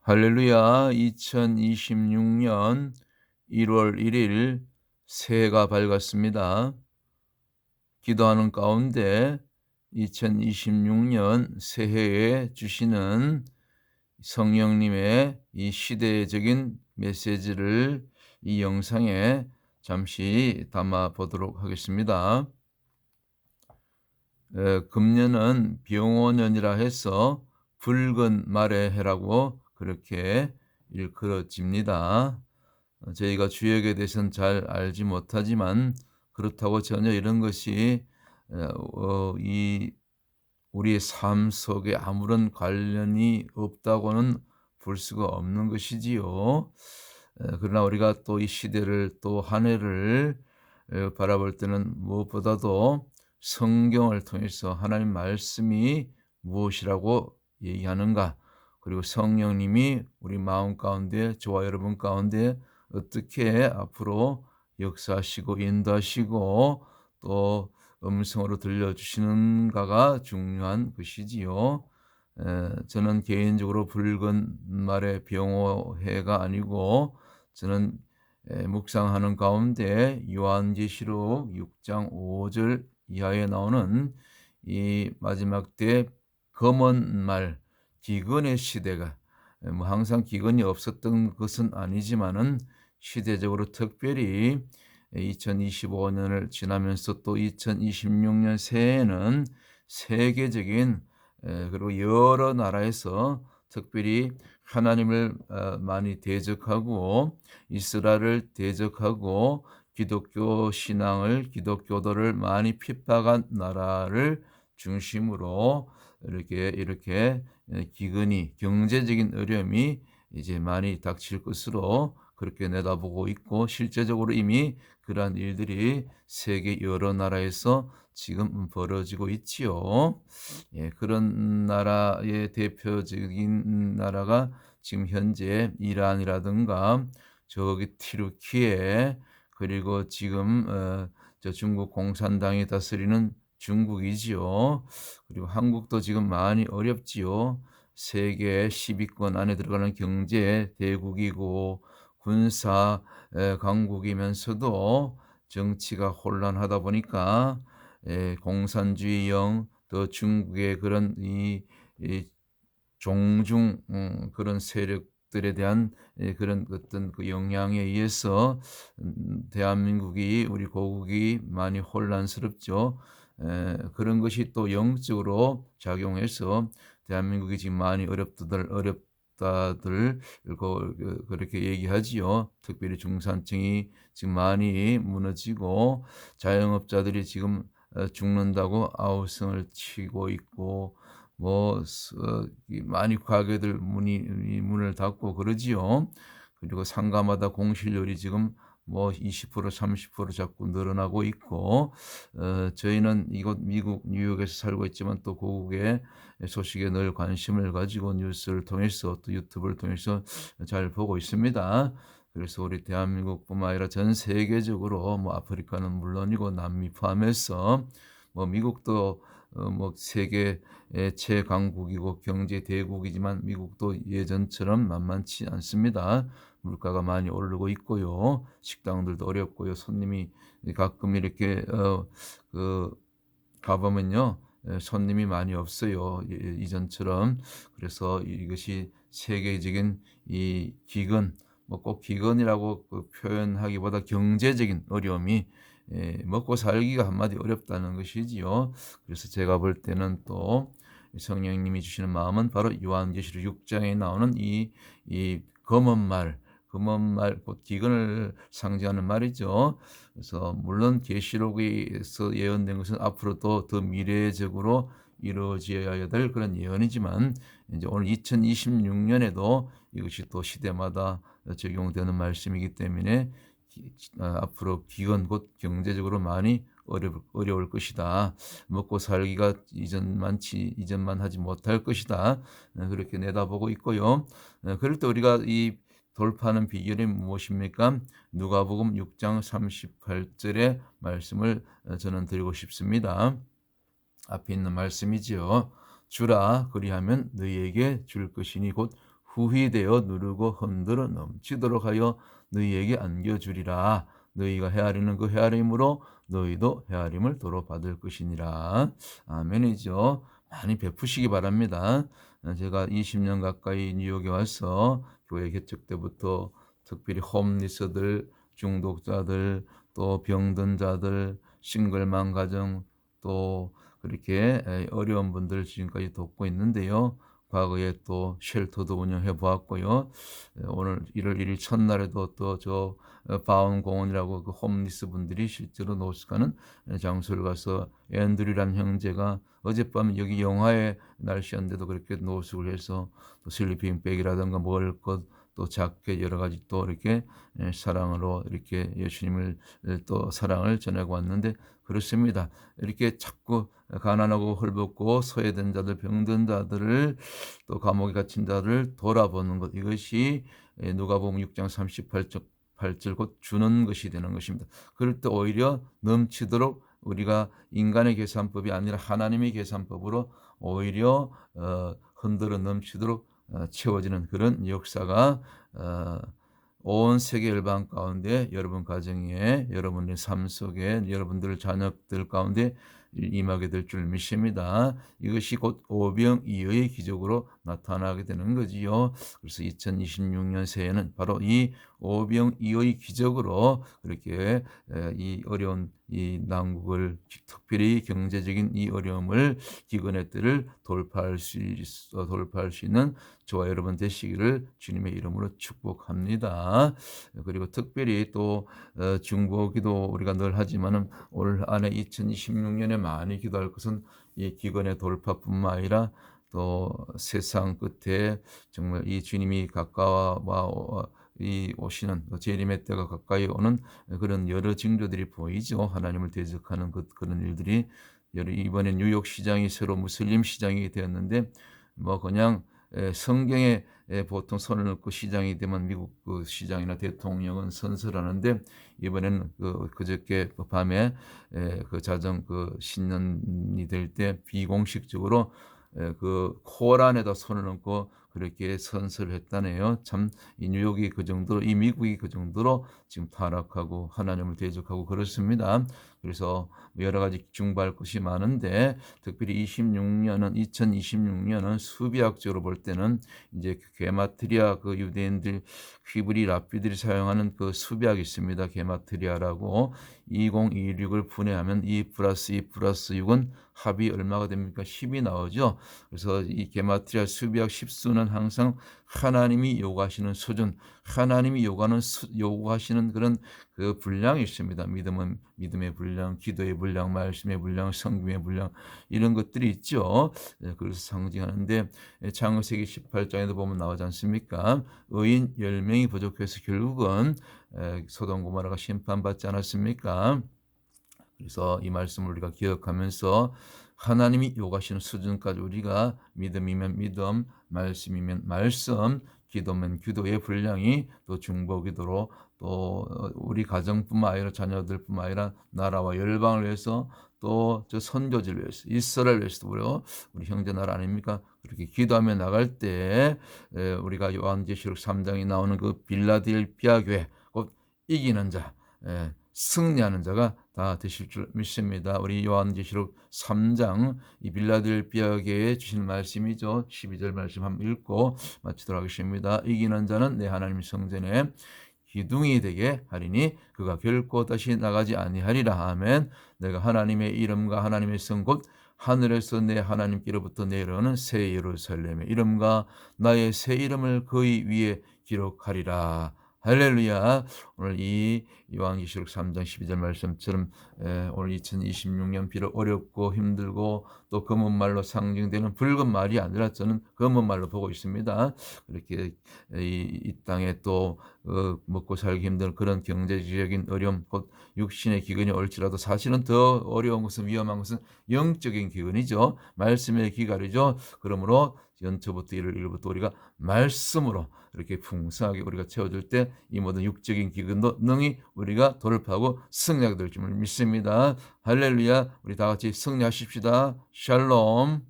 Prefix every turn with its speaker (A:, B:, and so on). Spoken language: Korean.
A: 할렐루야. 2026년 1월 1일 새해가 밝았습니다. 기도하는 가운데 2026년 새해에 주시는 성령님의 이 시대적인 메시지를 이 영상에 잠시 담아 보도록 하겠습니다. 금년은 병원년이라 해서 붉은 말의 해라고 그렇게 일컬어집니다. 저희가 주역에 대해서는 잘 알지 못하지만 그렇다고 전혀 이런 것이 이 우리의 삶 속에 아무런 관련이 없다고는 볼 수가 없는 것이지요. 그러나 우리가 또 이 시대를 또 한 해를 바라볼 때는 무엇보다도 성경을 통해서 하나님 말씀이 무엇이라고 얘기하는가, 그리고 성령님이 우리 마음 가운데, 저와 여러분 가운데 어떻게 앞으로 역사하시고 인도하시고 또 음성으로 들려주시는가가 중요한 것이지요. 저는 개인적으로 붉은 말의 병호해가 아니고, 저는 묵상하는 가운데 요한계시록 6장 5절 이하에 나오는 이 마지막 때 검은 말, 기근의 시대가, 뭐 항상 기근이 없었던 것은 아니지만은 시대적으로 특별히 2025년을 지나면서 또 2026년 새해에는 세계적인, 그리고 여러 나라에서 특별히 하나님을 많이 대적하고 이스라엘을 대적하고 기독교 신앙을, 기독교도를 많이 핍박한 나라를 중심으로 이렇게 기근이, 경제적인 어려움이 이제 많이 닥칠 것으로 그렇게 내다보고 있고, 실제적으로 이미 그러한 일들이 세계 여러 나라에서 지금 벌어지고 있지요. 그런 나라의 대표적인 나라가 지금 현재 이란이라든가 저기 튀르키예, 그리고 지금 저 중국 공산당이 다스리는 중국이지요. 그리고 한국도 지금 많이 어렵지요. 세계 10위권 안에 들어가는 경제 대국이고 군사 강국이면서도 정치가 혼란하다 보니까 공산주의형, 또 중국의 그런 이 종중 그런 세력들에 대한 그런 어떤 그 영향에 의해서 대한민국이, 우리 고국이 많이 혼란스럽죠. 그런 것이 또 영적으로 작용해서 대한민국이 지금 많이 어렵다들 그렇게 얘기하지요. 특별히 중산층이 지금 많이 무너지고 자영업자들이 지금 죽는다고 아우성을 치고 있고, 뭐 많이 가게들 문을 닫고 그러지요. 그리고 상가마다 공실률이 지금 뭐 20% 30% 자꾸 늘어나고 있고, 저희는 이곳 미국 뉴욕에서 살고 있지만 또 고국의 소식에 늘 관심을 가지고 뉴스를 통해서 또 유튜브를 통해서 잘 보고 있습니다. 그래서 우리 대한민국뿐만 아니라 전 세계적으로, 뭐 아프리카는 물론이고 남미 포함해서, 뭐 미국도 뭐 세계 최강국이고 경제 대국이지만 미국도 예전처럼 만만치 않습니다. 물가가 많이 오르고 있고요. 식당들도 어렵고요. 손님이 가끔 이렇게 그 가보면요, 손님이 많이 없어요. 이전처럼. 그래서 이것이 세계적인 이 기근, 뭐 꼭 기근이라고 그 표현하기보다 경제적인 어려움이, 먹고 살기가 한마디 어렵다는 것이지요. 그래서 제가 볼 때는 또 성령님이 주시는 마음은 바로 요한계시록 6장에 나오는 이 검은 말, 곧 기근을 상징하는 말이죠. 그래서 물론 계시록에서 예언된 것은 앞으로도 더 미래적으로 이루어져야 될 그런 예언이지만, 이제 오늘 2026년에도 이것이 또 시대마다 적용되는 말씀이기 때문에 앞으로 기근, 곧 경제적으로 많이 어려울 것이다. 먹고 살기가 이전만 하지 못할 것이다. 그렇게 내다보고 있고요. 그럴 때 우리가 이 돌파하는 비결이 무엇입니까? 누가복음 6장 38절의 말씀을 저는 드리고 싶습니다. 앞에 있는 말씀이지요. 주라, 그리하면 너희에게 줄 것이니 곧 후히되어 누르고 흔들어 넘치도록 하여 너희에게 안겨주리라. 너희가 헤아리는 그 헤아림으로 너희도 헤아림을 도로 받을 것이니라. 아멘이죠. 많이 베푸시기 바랍니다. 제가 20년 가까이 뉴욕에 와서 교회 개척 때부터 특별히 홈리스들, 중독자들, 또 병든 자들, 싱글맘 가정, 또 그렇게 어려운 분들 지금까지 돕고 있는데요. 과거에 또 쉘터도 운영해 보았고요. 오늘 1월 1일 첫날에도 또 저 바운 공원이라고 그 홈리스 분들이 실제로 노숙하는 장소를 가서 앤드류라는 형제가 어젯밤 여기 영하의 날씨였는데도 그렇게 노숙을 해서 또 슬리핑 백이라든가 먹을 것, 또 자켓 여러 가지 또 이렇게 사랑으로 이렇게 예수님을 또 사랑을 전하고 왔는데 그렇습니다. 이렇게 자꾸 가난하고 헐벗고 소외된 자들, 병든 자들을 또 감옥에 갇힌 자를 돌아보는 것, 이것이 누가복음 6장 38절 곧 주는 것이 되는 것입니다. 그럴 때 오히려 넘치도록 우리가 인간의 계산법이 아니라 하나님의 계산법으로 오히려 흔들어 넘치도록 채워지는 그런 역사가 온 세계 열방 가운데 여러분 가정에, 여러분의 삶 속에, 여러분들 자녀들 가운데 임하게 될 줄 믿습니다. 이것이 곧 오병이어의 기적으로 나타나게 되는 거지요. 그래서 2026년 새해는 바로 이 오병이어의 기적으로 그렇게 이 어려운 이 난국을, 특별히 경제적인 이 어려움을, 기근의 때를 돌파할 수 있는 저와 여러분 되시기를 주님의 이름으로 축복합니다. 그리고 특별히 또 중보기도 우리가 늘 하지만은 올 한해 2026년에 많이 기도할 것은 이 기근의 돌파뿐만 아니라 또 세상 끝에 정말 이 주님이 가까워 이 오시는 재림의 때가 가까이 오는 그런 여러 징조들이 보이죠. 하나님을 대적하는 그런 일들이. 이번에 뉴욕 시장이 새로 무슬림 시장이 되었는데 뭐 그냥 성경에 보통 손을 넣고 시장이 되면 미국 그 시장이나 대통령은 선서하는데 이번에는 그저께 밤에 그 자정 그 신년이 될 때 비공식적으로 그 코란에다 손을 얹고 그렇게 선서를 했다네요. 참 이 뉴욕이 그 정도로, 이 미국이 그 정도로 지금 타락하고 하나님을 대적하고 그렇습니다. 그래서 여러 가지 중보할 것이 많은데 특별히 2026년은 수비학적으로 볼 때는 이제 게마트리아, 그 유대인들 히브리 랍비들이 사용하는 그 수비학이 있습니다. 게마트리아라고 2026을 분해하면 2 플러스 2 플러스 6은 합이 얼마가 됩니까? 10이 나오죠. 그래서 이 게마트리아 수비학 10수는 항상 하나님이 요구하시는 수준, 하나님이 요구하시는 그런 그 분량이 있습니다. 믿음의 분량, 기도의 분량, 말씀의 분량, 성김의 분량, 이런 것들이 있죠. 그래서 상징하는데 창세기 18장에도 보면 나오지 않습니까? 의인 10명이 부족해서 결국은 소돔 고모라가 심판받지 않았습니까? 그래서 이 말씀을 우리가 기억하면서 하나님이 요구하시는 수준까지 우리가 믿음이면 믿음, 말씀이면 말씀, 기도면 기도의 분량이 또 중보기도로 또 우리 가정뿐만 아니라 자녀들뿐만 아니라 나라와 열방을 위해서 또 저 선교지를 위해서, 이스라엘 위해서도 우리 형제 나라 아닙니까? 그렇게 기도하며 나갈 때 우리가 요한계시록 3장에 나오는 그 빌라델피아 교회, 곧 이기는 자, 승리하는 자가 다 되실 줄 믿습니다. 우리 요한계시록 3장 이 빌라델피아 교회에 주신 말씀이죠. 12절 말씀 한번 읽고 마치도록 하겠습니다. 이기는 자는 내 하나님 성전에 기둥이 되게 하리니 그가 결코 다시 나가지 아니하리라. 아멘. 내가 하나님의 이름과 하나님의 성 곧 하늘에서 내 하나님께로부터 내려오는 새 예루살렘의 이름과 나의 새 이름을 그의 위에 기록하리라. 할렐루야. 오늘 이 요한계시록 3장 12절 말씀처럼 오늘 2026년 비록 어렵고 힘들고 또 검은 말로 상징되는 붉은 말이 아니라 저는 검은 말로 보고 있습니다. 그렇게 이 땅에 또 먹고 살기 힘든 그런 경제적인 어려움, 곧 육신의 기근이 올지라도 사실은 더 어려운 것은, 위험한 것은 영적인 기근이죠. 말씀의 기갈이죠. 그러므로 연초부터 1월부터 우리가 말씀으로 이렇게 풍성하게 우리가 채워줄 때 이 모든 육적인 기근도 능히 우리가 돌파하고 승리하게 될 줄 믿습니다. 할렐루야. 우리 다 같이 승리하십시다. 샬롬.